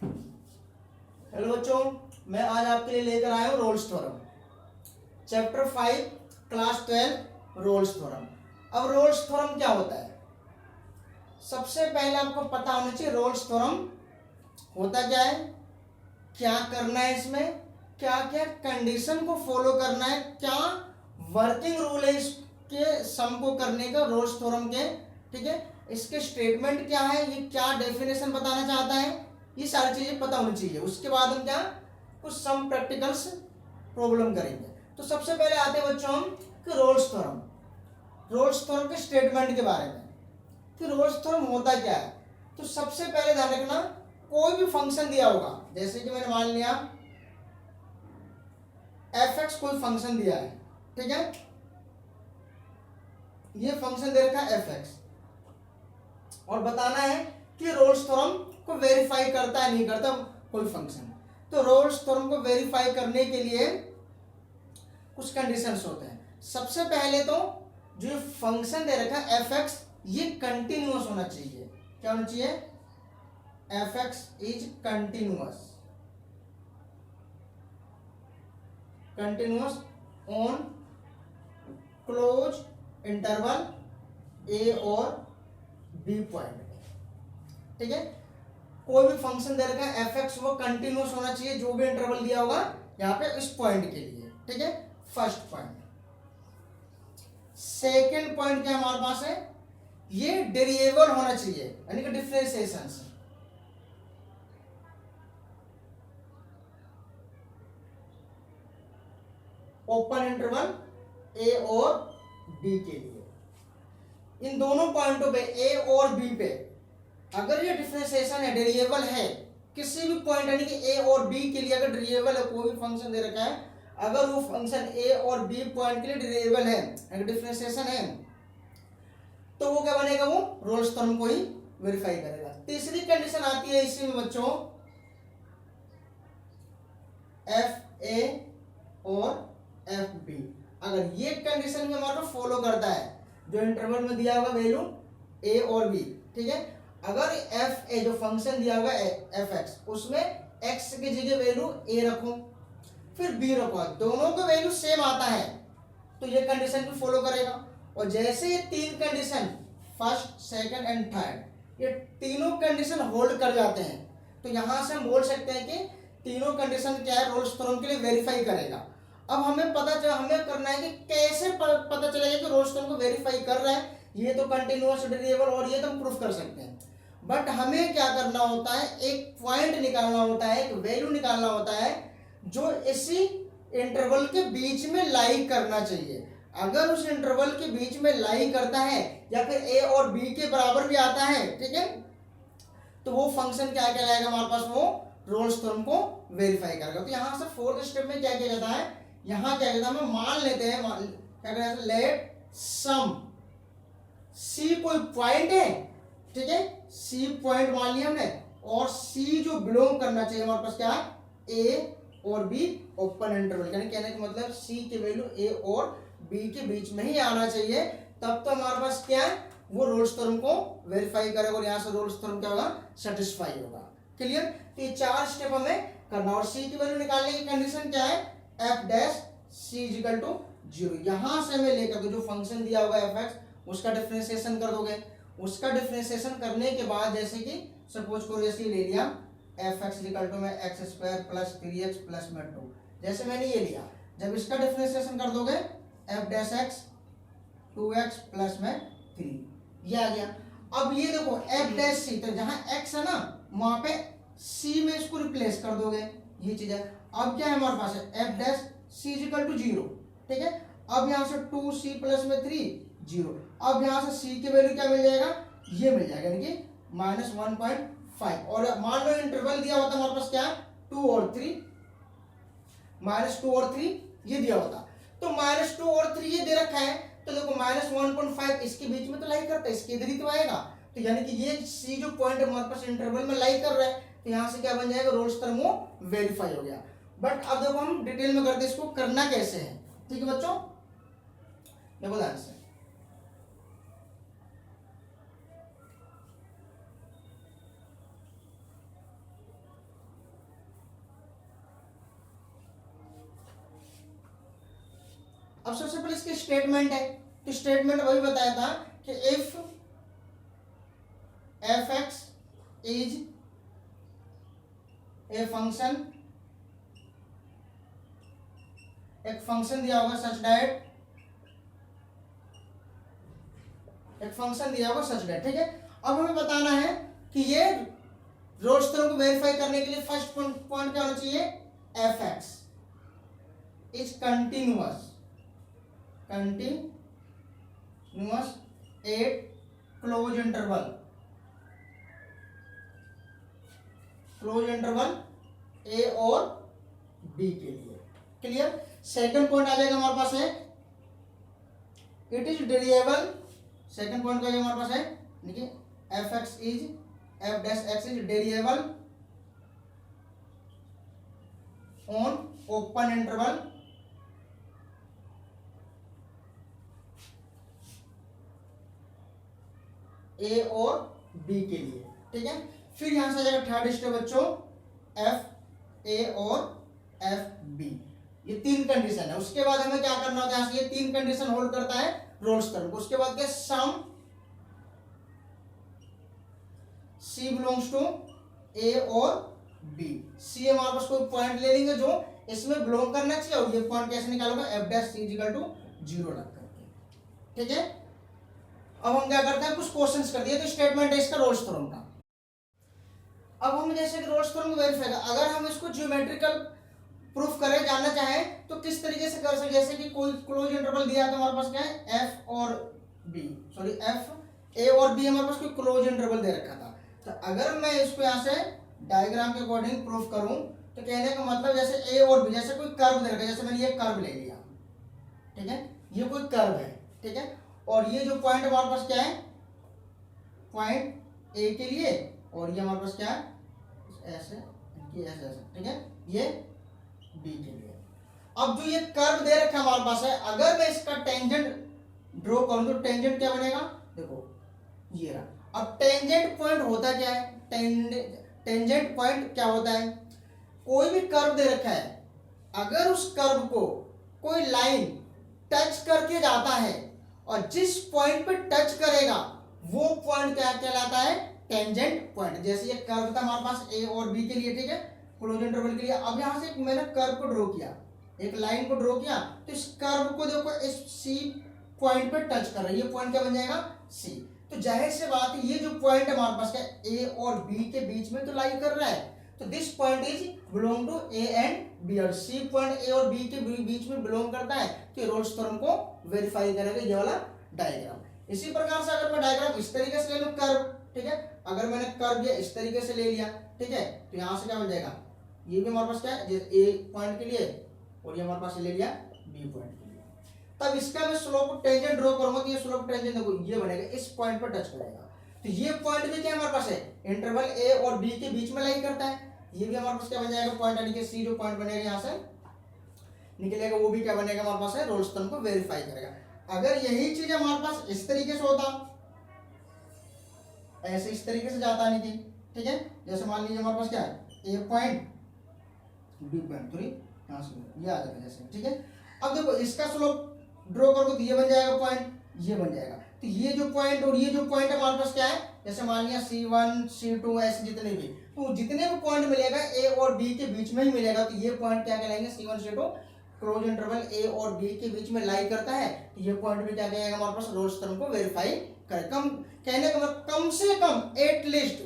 Hello बच्चों, मैं आज आपके लिए लेकर आया हूँ Rolle's theorem, chapter 5, class 12, Rolle's theorem. अब रोल्स थ्योरम क्या होता है? सबसे पहले आपको पता होना चाहिए रोल्स थ्योरम होता क्या है, क्या करना है, इसमें क्या क्या कंडीशन को फॉलो करना है, क्या वर्किंग रूल है इसके सम को करने का रोल्स थ्योरम के। ठीक है, इसके स्टेटमेंट क्या है, ये क्या डेफिनेशन बताना चाहता है, ये सारी चीजें पता होनी चाहिए। उसके बाद हम क्या कुछ सम प्रैक्टिकल्स प्रॉब्लम करेंगे। तो सबसे पहले आते हैं बच्चों हम कि रोल्स थ्योरम के स्टेटमेंट के बारे में कि रोल्स थ्योरम होता क्या है। तो सबसे पहले ध्यान रखना, कोई भी फंक्शन दिया होगा, जैसे कि मैंने मान लिया f(x) कोई फंक्शन दिया है, ठीक है, ये फंक्शन दे रखा है f(x) और बताना है कि रोल्स थ्योरम को वेरीफाई करता है नहीं करता कोई फंक्शन। तो रोल्स थ्योरम को वेरीफाई करने के लिए कुछ कंडीशंस होते हैं। सबसे पहले तो जो फंक्शन दे रखा है f(x) ये कंटिन्यूअस होना चाहिए। क्या होना चाहिए? f(x) is continuous on close interval a और b पॉइंट। ठीक है, कोई भी फंक्शन दे रखा है f(x) वो कंटिन्यूअस होना चाहिए जो भी इंटरवल दिया होगा यहाँ पे इस पॉइंट के लिए। ठीक है, फर्स्ट पॉइंट। सेकेंड पॉइंट क्या हमारे पास है, ये डेरिएबल होना चाहिए, यानी कि डिफरेंशिएशन से। ओपन इंटरवल a और b के लिए इन दोनों पॉइंटों पे a और b पे अगर ये डिफरेंशिएशन है, डेरिएबल है किसी भी पॉइंट, यानी कि a और b के लिए अगर डेरिएबल है, कोई भी फंक्शन दे रखा है, अगर वो फंक्शन a और b पॉइंट के लिए डेरिएबल है, यानी डिफरेंशिएशन है, तो वो क्या बनेगा, वो रोल्स थ्योरम को ही वेरीफाई करेगा। तीसरी कंडीशन आती है इसी में बच्चों, fa और fb। अगर ये कंडीशन में हमारा फॉलो करता है, जो इंटरवल में दिया होगा वैल्यू a और b, ठीक है, अगर fa जो फंक्शन दिया होगा f(x) उसमें x की जगह वैल्यू a रखो फिर b रखो, दोनों का वैल्यू सेम आता है तो ये कंडीशन भी फॉलो करेगा। और जैसे ये तीन condition first, second and third, ये तीनों कंडीशन होल्ड कर जाते हैं, तो यहां से हम बोल सकते हैं कि तीनों कंडीशन क्या है, रोल्स थ्योरम के लिए वेरीफाई करेगा। अब हमें करना है कि कैसे पता चलेगा कि रोल्स थ्योरम को वेरीफाई कर रहा है, ये तो कंटिन्यूअस वेरिएबल और ये तो हम प्रूफ कर सकते हैं, बट हमें क्या करना होता है, एक पॉइंट निकालना होता है, एक वैल्यू निकालना होता है जो इसी इंटरवल के बीच में लाई करना चाहिए। अगर उस इंटरवल के बीच में लाई करता है या फिर a और b के बराबर भी आता है, ठीक है, तो वो फंक्शन क्या कहलाएगा हमारे पास, वो रोल्स थ्योरम को वेरीफाई करेगा। तो यहां से फोर्थ स्टेप में क्या किया जाता है, यहां क्या कहता है, हम मान लेते हैं, क्या कहते हैं, लेट सम c कोई पॉइंट है, ठीक है, c पॉइंट मान लिया हमने, और c जो बिलोंग करना चाहिए हमारे पास क्या है, a और b ओपन इंटरवल, यानी कहने का मतलब c की वैल्यू a और b के बीच में ही आना चाहिए, तब तो हमारे पास क्या है, वो रोल्स थ्योरम को वेरीफाई करेगा और यहां से रोल्स थ्योरम क्या होगा, सेटिस्फाई होगा। क्लियर? तो ये चार स्टेप हमें करना, और c की वैल्यू निकालने की कंडीशन क्या है, f(c) = 0। यहां से हमें लेकर जो फंक्शन दिया होगा f(x) उसका डिफरेंशिएशन कर दोगे, उसका डिफरेंशिएशन करने के बाद जैसे कि सपोज करो जैसे ले लिया f(x) = में x² + 3x + 2, जैसे मैंने ये लिया, जब इसका डिफरेंशिएशन कर दोगे f(x) 2x + में 3, ये आ गया। अब ये देखो f'(c), तो जहां x है ना वहां पे c में इसको रिप्लेस कर दोगे, ये चीज है। अब क्या है हमारे पास है f'(c) = 0, ठीक है, अब यहां से 2c + में 3 0, अब यहां से c की वैल्यू क्या मिल जाएगा, ये मिल जाएगा, यानी कि -1.5, और मान लो इंटरवल दिया होता हमारे पास क्या 2 और 3, -2 और 3 ये दिया होता, तो -2 और 3 ये दे रखा है, तो देखो -1.5 इसके बीच में तो लाई करता है, इसके इधर ही तो आएगा, तो यानी कि ये c जो पॉइंट हमारे पास इंटरवल में लाई कर रहा है, तो यहां से क्या बन जाएगा, रोल्स थ्योरम वो वेरीफाई हो गया। बट अब देखो हम डिटेल में करते हैं इसको करना कैसे है। ठीक है बच्चों, देखो ध्यान से, अब सबसे पहले इसकी स्टेटमेंट है, तो स्टेटमेंट वही बताया था कि if F x is a function, एक फंक्शन दिया होगा सच दैट, एक फंक्शन दिया होगा सच दैट, ठीक है। अब हमें बताना है कि ये रोल्स थ्योरम को वेरीफाई करने के लिए फर्स्ट पॉइंट क्या होना चाहिए, f x is continuous at close interval a और बी के लिए, क्लियर। सेकंड पॉइंट आ जाएगा हमारे पास है it is variable, second point का हमारे पास है, देखिए f x is f dash x is variable on open interval a और बी के लिए, ठीक है। फिर यहां से आ जाएगा थर्ड स्टेप बच्चों, एफ ए और एफ बी, ये तीन कंडीशन है। उसके बाद हमें क्या करना होता है, यहां से ये तीन कंडीशन होल्ड करता है रोल्स थ्योरम को। उसके बाद क्या, सम सी बिलोंग्स टू ए और बी, सी हमारे पास कोई पॉइंट ले लेंगे जो इसमें बिलोंग करना चाहिए, और ये पॉइंट कैसे निकालोगे, F dash C equal to 0 रख करके, ठीक है। अब हम क्या करते हैं, कुछ क्वेश्चंस कर दिए, तो स्टेटमेंट है इसका रोल्स थ्योरम का। अब हम जैसे कि रोल्स थ्योरम को वेरीफाई, अगर हम इसको ज्योमेट्रिकल प्रूफ करें, जानना चाहें तो किस तरीके से कर सकते, जैसे कि कोई क्लोज इंटरवल दिया है तो हमारे पास क्या है, एफ और बी, सॉरी एफ ए और बी हमारे पास कोई क्लोज इंटरवल दे रखा था। तो अगर मैं इसको यहाँ से डायग्राम के अकॉर्डिंग प्रूफ करूं, तो कहने का मतलब जैसे ए और बी, जैसे कोई कर्व दे रखा है, जैसे मैंने ये कर्व ले लिया, ठीक है, ये कोई कर्व है, ठीक है, और ये जो पॉइंट हमारे पास क्या है, पॉइंट ए के लिए, और ये हमारे पास क्या है, ऐसे ऐसे, ठीक है, ये बी के लिए। अब जो ये कर्व दे रखा है हमारे पास है, अगर मैं इसका टेंजेंट ड्रॉ करूं तो टेंजेंट क्या बनेगा, देखो ये रहा। अब टेंजेंट पॉइंट होता क्या है, टेंजेंट पॉइंट क्या होता है, कोई भी कर्व दे रखा है, अगर उस कर्व को कोई लाइन टच करके जाता है और जिस पॉइंट पे टच करेगा वो पॉइंट क्या कहलाता है, टेंजेंट पॉइंट। जैसे ये कर्व था हमारे पास ए और बी के लिए, ठीक है, क्लोज इंटरवल के लिए। अब यहां से मैंने कर्व को ड्रॉ किया, एक लाइन को ड्रॉ किया, तो इस कर्व को देखो इस सी पॉइंट पे टच कर रहा है, ये पॉइंट क्या बन जाएगा, सी। तो जाहिर सी बात है ये जो पॉइंट है हमारे पास क्या, ए और बी के बीच में तो लाई कर रहा है, तो this point is belong to A and B, और सी पॉइंट ए और बी के बीच में बिलोंग करता है, तो रोल्स थ्योरम को वेरीफाई करेगा ये वाला डायग्राम। इसी प्रकार से अगर मैं डायग्राम इस तरीके से ले लूं कर्व, ठीक है, अगर मैंने कर्व ये इस तरीके से ले लिया, ठीक है, तो यहां से क्या बन जाएगा, ये भी हमारे पास क्या है, ए पॉइंट के लिए, और ये हमारे पास ले लिया बी पॉइंट के लिए। तब इसका मैं स्लोप टेंजेंट ड्रॉ करूंगा, तो ये स्लोप टेंजेंट देखो ये बनेगा, इस पॉइंट पर टच करेगा, तो ये पॉइंट भी क्या हमारे पास है, इंटरवल ए और बी के बीच में लाई करता है, ये भी हमारे पास क्या बन जाएगा पॉइंट, यानी कि सी जो पॉइंट बनेगा यहां से निकलेगा, वो भी क्या बनेगा हमारे पास है, रोल्स थ्योरम को वेरीफाई करेगा। अगर यही चीज हमारे पास इस तरीके से होता, ऐसे इस तरीके से जाता नहीं कि, ठीक है, जैसे मान लीजिए हमारे पास क्या है, ए पॉइंट बी पॉइंट, थोड़ी यहां से ये आ जाएगा जैसे, ठीक है। अब देखो इसका स्लोप ड्रॉ करो तो ये बन जाएगा पॉइंट, ये बन जाएगा, तो ये जो पॉइंट और ये जो पॉइंट हमारे पास क्या है, जैसे मान लिया C1 C2 ऐसे जितने भी, तो जितने भी पॉइंट मिलेगा ए और बी के बीच में ही मिलेगा, तो ये पॉइंट क्या कहलाएंगे, C1 C2 close interval a और बी के बीच में लाई करता है, तो ये पॉइंट भी क्या कहेगा हमारे पास, रोल्स थ्योरम को वेरीफाई करे। कम कहने का मतलब कम से कम एटलीस्ट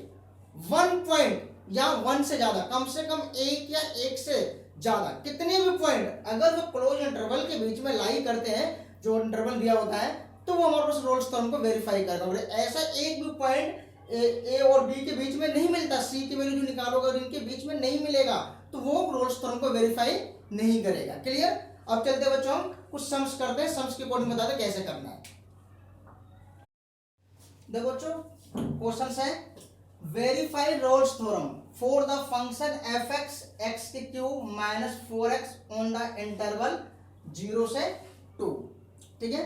1 पॉइंट या 1 से ज्यादा, कम से कम एक या एक से ज्यादा कितने भी पॉइंट अगर वो क्लोज इंटरवल के बीच में लाई करते हैं, जो इंटरवल दिया होता है, तो वो हमारे पास रोल्स थ्योरम को वेरीफाई करेगा। और ऐसा एक भी पॉइंट ए और बी के बीच में नहीं मिलता, सी की वैल्यू जो निकालोगे और इनके बीच में नहीं मिलेगा, तो वो रोल्स थ्योरम को वेरीफाई नहीं करेगा। क्लियर। अब चलते बच्चों हम कुछ सम्स करते हैं, सम्स के अकॉर्डिंग बताते हैं कैसे करना है। देखो बच्चों क्वेश्चन है, verify Rolle's theorem for the function f x x की cube minus 4x on the interval 0 से 2, ठीक है।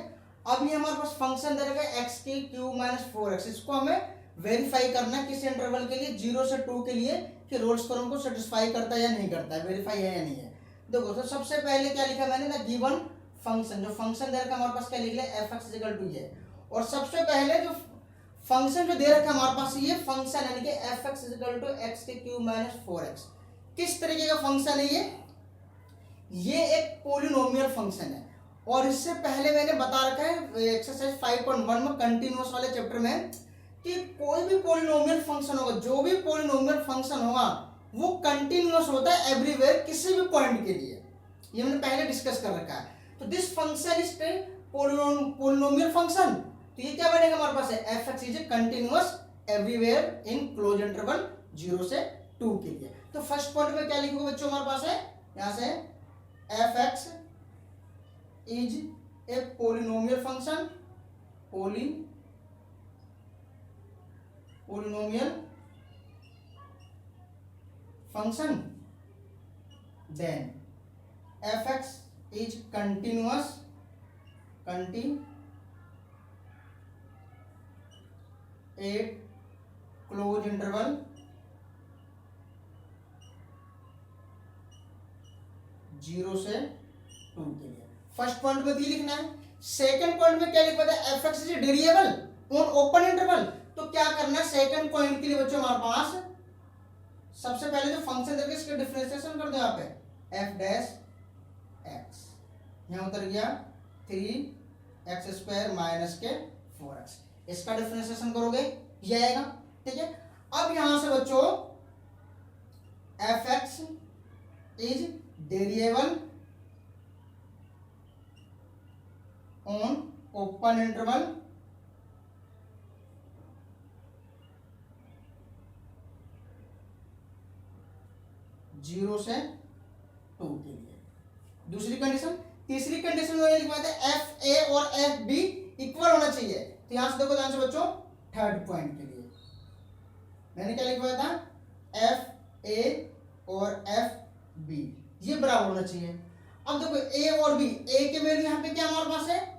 अब ये हमारे पास फंक्शन दे रखा है एक्स की क्यूब माइनस 4x, इसको हमें वेरीफाई करना है किस इंटरवल के लिए, 0 से 2 के लिए, कि रोल्स थ्योरम को सेटिस्फाई करता है या नहीं करता है, वेरीफाई है या नहीं है। देखो तो सबसे पहले क्या लिखा मैंने ना, गिवन फंक्शन, जो फंक्शन दे रखा हमारे पास क्या लिख लिया, एफ एक्स इजिकल टू ये। और सबसे पहले जो फंक्शन जो दे रखा है हमारे पास ये फंक्शन यानी कि F X is equal to X के क्यूब माइनस 4x, किस तरीके का फंक्शन है ये एक पोलिनोमियल फंक्शन है। और इससे पहले मैंने बता रखा है एक्सरसाइज 5.1 में कंटिन्यूअस वाले चैप्टर में कि कोई भी पोलिनोमियल फंक्शन होगा, जो भी पोलिनोमियल फंक्शन होगा वो कंटिन्यूअस होता है एवरीवेयर, किसी भी पॉइंट के लिए, ये मैंने पहले डिस्कस कर रखा है। तो this function is polynomial function, तो ये क्या बनेगा हमारे पास है, F x is continuous everywhere in close interval 0 से 2 के लिए। तो फर्स्ट पॉइंट में क्या लिखोगे बच्चों हमारे पास है, यहां से F x is a polynomial function, polynomial function, then F x is continuous at close interval 0 से 2 के लिए। फर्स्ट पॉइंट में ये लिखना है। सेकंड पॉइंट में क्या लिखा है, F x is variable on open interval. तो क्या करना है सेकंड पॉइंट के लिए बच्चों हमारे पास, सबसे पहले जो फंक्शन देके इसका डिफरेंशिएशन कर दो यहाँ पे, एफ डैश एक्स, यहाँ उतर गया 3x² माइनस के 4x, इसका डिफरेंशिएशन करोगे ये आएगा, ठीक है। अब यहां से बच्चों F x is variable on open interval 0 से 2 के लिए। दूसरी कंडीशन, तीसरी कंडीशन में लिखा है एफ ए और एफ बी इक्वल होना चाहिए। तो यहां से देखो ध्यान से बच्चों, थर्ड पॉइंट के लिए मैंने क्या लिखवाया था, एफ ए और एफ बी ये बराबर होना चाहिए। अब देखो ए और बी, ए के वैल्यू यहाँ पे क्या हमारे पास है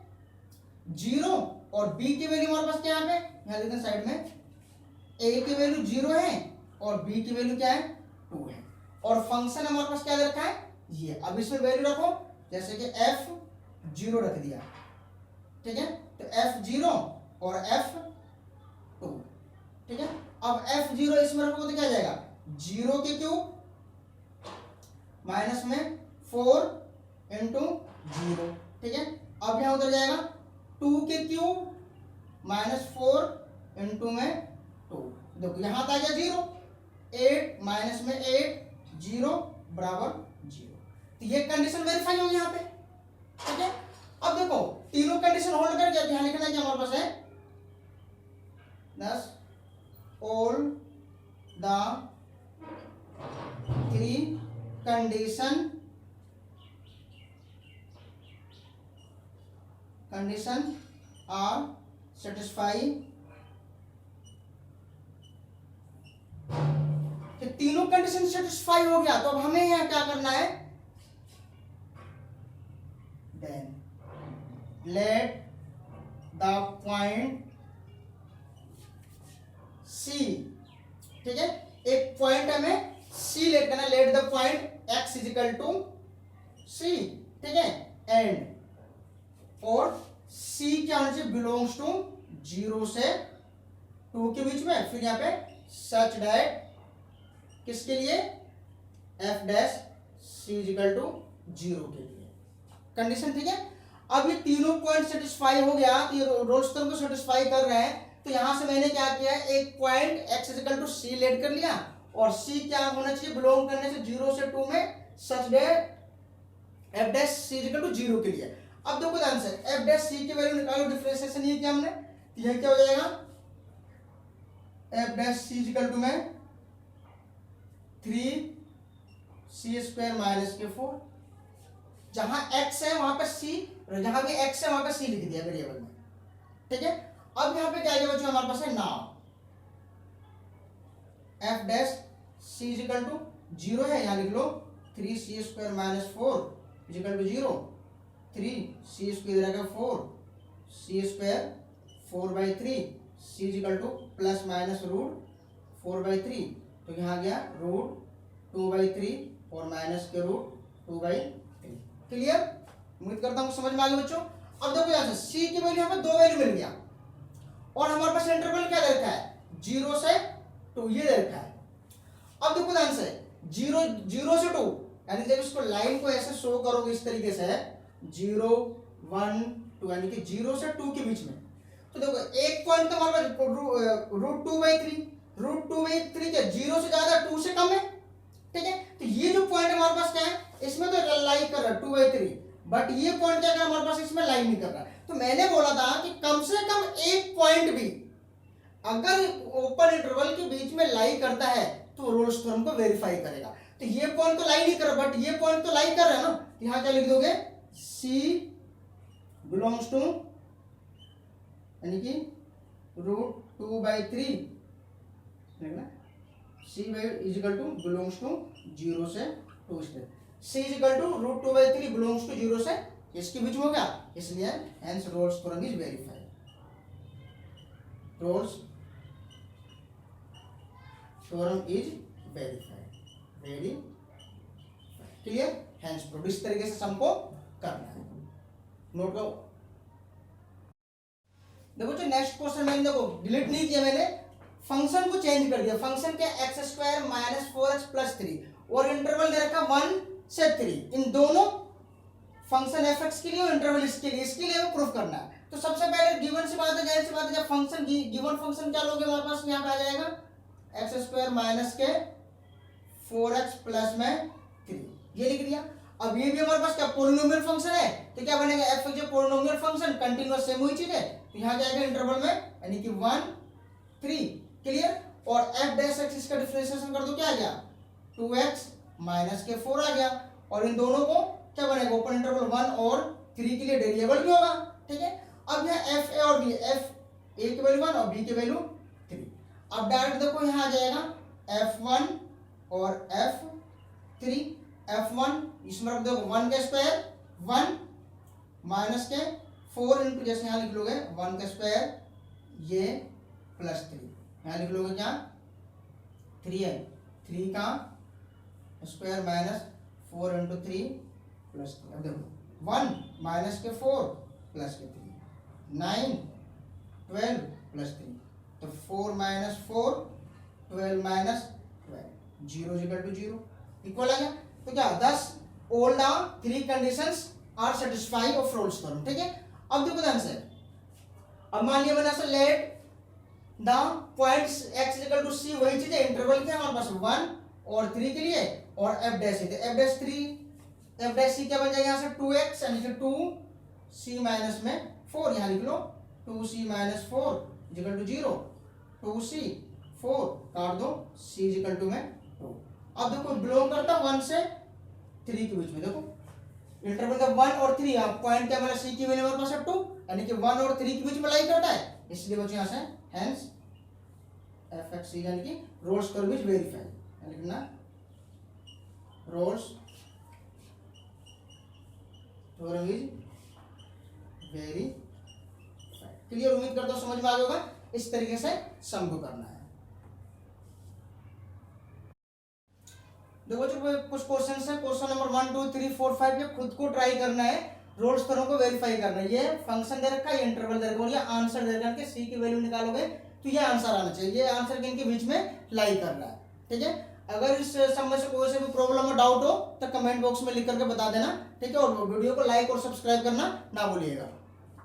0 और बी की वैल्यू हमारे पास क्या यहाँ पे, यहाँ लिखते हैं साइड में, ए की वैल्यू 0 है और बी की वैल्यू क्या है 2 है। और फंक्शन हमारे पास क्या दे रखा है ये। अब इसमें वैल्यू रखो, जैसे कि एफ 0 रख दिया, ठीक है, तो एफ 0 और एफ 2, ठीक है। अब एफ 0 इसमें रखो तो क्या आ जाएगा, 0 के क्यूब माइनस में 4 इंटू 0, ठीक है। अब यहां उधर जाएगा 2 के क्यूब माइनस 4 इंटू में 2, देखो यहां आ गया 0, 8 माइनस में 8, 0 बराबर 0। तो ये कंडीशन वेरीफाई होगी यहाँ पे, ठीक है। अब देखो तीनों कंडीशन होल्ड कर गया, यहाँ लिखना है कि हमारे पास है 10 all the 3 condition are satisfy. तीनों कंडीशन सेटिस्फाई हो गया, तो अब हमें यहाँ क्या करना है, then let the point C, ठीक है, एक पॉइंट हमें सी लेट करना, let the point x is equal to C, ठीक है, एंड और सी क्या होना चाहिए, बिलोंग्स टू 0 से 2 के बीच में। फिर यहाँ पे सच दैट किसके लिए, F dash C is equal to 0 के लिए कंडीशन, ठीक है। अब ये तीनों पॉइंट सेटिस्फाई हो गया, ये रोल्सटर को सेटिस्फाई कर रहे हैं। तो यहां से मैंने क्या किया, एक point x is equal to C let कर लिया और सी क्या होना चाहिए, बिलोंग करने से 0 से 2 में such that F dash C is equal to 0 के लिए। अब देखो ध्यान से, एफ डैश सी की वैल्यू निकालो, डिफरेंशिएशन ये किया हमने, तो यह क्या हो जाएगा, F dash C is equal to में 3c² माइनस के 4, जहां x है वहां पर c, जहां भी x है वहां पर c लिख दिया वेरिएबल में, ठीक है। अब यहां पे क्या आएगा बच्चों हमारे पास है now F dash C is equal to 0 है, यहां लिख लो 3c² minus 4 is equal to 0, 3c² रहेगा 4, c² 4/3, c is equal to plus minus root 4/3, तो यहाँ आ गया रूट 2/3 और माइनस के रूट 2/3। क्लियर। उम्मीद करता हूँ समझ में आ गया बच्चों। अब देखो यहाँ से सी की वैल्यू हमें 2 वैल्यू मिल गया और हमारे पास इंटरवल क्या दे रखा है 0 से 2 ये दे रखा है। अब देखो ध्यान से 0 से 2 यानी जब इसको लाइन को ऐसे शो करोगे इस तरीके से 0 1 2 यानी कि 0 से 2 के बीच में, तो देखो एक पॉइंट तो हमारे पास √2/3 √2/3 क्या 0 से ज्यादा 2 से कम है, ठीक है। तो ये जो पॉइंट हमारे पास क्या है इसमें तो लाई कर रहा है 2/3, बट ये पॉइंट क्या कर हमारे पास इसमें लाइन नहीं कर रहा है। तो मैंने बोला था कि कम से कम एक पॉइंट भी अगर ओपन इंटरवल के बीच में लाई करता है तो रोल्स थ्योरम को वेरीफाई करेगा। तो ये पॉइंट तो लाई नहीं कर रहा बट ये पॉइंट तो लाई कर रहा है ना, यहां क्या लिख दोगे C बिलोंग्स टू यानी कि √2/3 लिखना C is equal to belongs to 0 से 2 से C is equal to √2/3 belongs to 0 से इसके बीच में हो गया, इसलिए hence Rolle's theorem is verified. Rolle's theorem is verified, very clear. Hence proved. इस तरीके से सम को करना है, नोट करो। देखो जो नेक्स्ट क्वेश्चन मैंने देखो डिलीट नहीं किया, मैंने फंक्शन को चेंज कर दिया। फंक्शन के x² - 4x + 3 और इंटरवल दे रखा 1 से 3, इन दोनों फंक्शन f(x) के लिए और इंटरवल इसके लिए वो प्रूफ करना है। तो सबसे पहले गिवन सी बात है, जाहिर सी बात है, जब फंक्शन गिवन फंक्शन क्या लोगे हमारे पास यहाँ पे आ जाएगा x² - 4x + 3 ये लिख दिया। अब ये भी हमारे पास क्या पोलिनोमियल फंक्शन है, तो क्या बनेगा f जो पोलिनोमियल फंक्शन कंटीन्यूअस सेम हुई चीज है, तो यहाँ जाएगा इंटरवल में यानी कि 1 3 क्लियर। और f' इसका डिफरेंशिएशन कर दो क्या आ गया 2x - 4 आ गया। और इन दोनों को क्या बनेगा ओपन इंटरवल 1 और 3 के लिए वेरिएबल भी होगा, ठीक है। अब यहाँ f a और b, f a की वैल्यू 1 और b की वैल्यू 3। अब डायरेक्ट देखो यहाँ आ जाएगा f1 और f3। f1 इसमें रख दो 1 का स्क्वायर 1 माइनस के 4 इंटू जैसे यहाँ लिख लोगे 1 का स्क्वायर ये +3, यहाँ लिख लोगे क्या 3 है 3 का स्क्वायर माइनस 4 इंटू 3 +3। अब देखो 1 माइनस के 4 प्लस के 3 9 12 +3, तो 4 - 4 12 - 12 0 = 0 इक्वल आ गया। तो क्या 10 all the 3 conditions are satisfy of Rolle's theorem, ठीक है। अब देखो ध्यान से, अब मान लिया मैंने let the points x = c, वही चीज है इंटरवल के हमारे पास 1 और 3 के लिए, और f' f'3 क्या बन जाएगा यहाँ से 2x यानी कि 2c माइनस में 4, यहाँ लिख लो 2c - 4 = 0 2c 4 काट दो c = में 2। अब देखो बिलोंग करता 1 से 3 के बीच में, देखो इंटरवल का 1 और 3, आप पॉइंट क्या हमारा c की वैल्यू हमारे पास है 2 यानी कि 1 और 3 के बीच में लाई करता है, इसलिए बच्चों यहाँ से हेंस f(x) यानी कि रोल्स थ्योरम इज वेरीफाइड, यानी कि ना roles theorem is verified. Clear, उम्मीद करता हूँ समझ में आ गया होगा। इस तरीके से सम को करना है। देखो जो कुछ क्वेश्चंस है, क्वेश्चन नंबर 1 2 3 4 5 ये खुद को ट्राई करना है, रोल्स थ्योरम को वेरीफाई करना है। ये फंक्शन दे रखा है, इंटरवल दे रखा है, ये आंसर दे रखा है कि c की वैल्यू निकालोगे तो ये आंसर आना चाहिए, ये आंसर इनके बीच में लाई कर रहा है, ठीक है। अगर इस सम में से कोई से भी प्रॉब्लम हो डाउट हो तो कमेंट बॉक्स में लिख करके बता देना, ठीक है। और वीडियो को लाइक और सब्सक्राइब करना ना भूलिएगा।